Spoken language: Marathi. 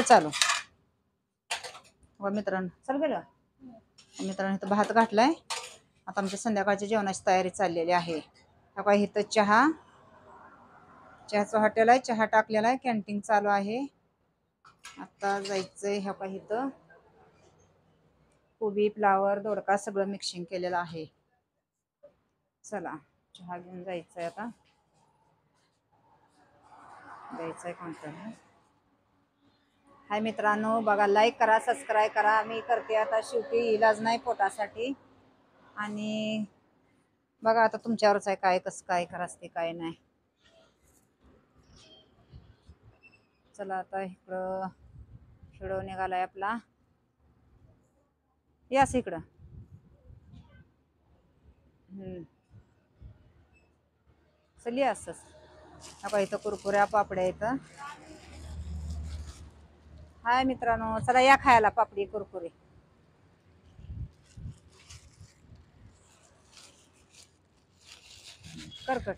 चालू व मित्रांनो. चल गेलं मित्रांनो. इथं भात घातलाय. आता आमच्या संध्याकाळच्या जेवणाची तयारी चाललेली आहे. बघा इथं चहाचं हॉटेल आहे. चहा टाकलेला आहे. कॅन्टीन चालू आहे. आता जायचंय. ह्या काही इथं कोबी फ्लावर दोडका सगळं मिक्सिंग केलेलं आहे. चला चहा घेऊन जायचंय. आता जायचंय कोणतं. हाय मित्रांनो बघा, लाईक करा, सबस्क्राईब करा. मी करते आता. शेवटी इलाज नाही पोटासाठी. आणि बघा आता तुमच्यावरच आहे काय कसं काय करायचं काय नाही. चला आता इकडं खेळव निघालाय आपला. यास इकडं. चल ये असंच. आता इथं कुरकुऱ्या पापड्या इथं. हाय मित्रांनो चला या खायला पापडी कुरकुरे. करकट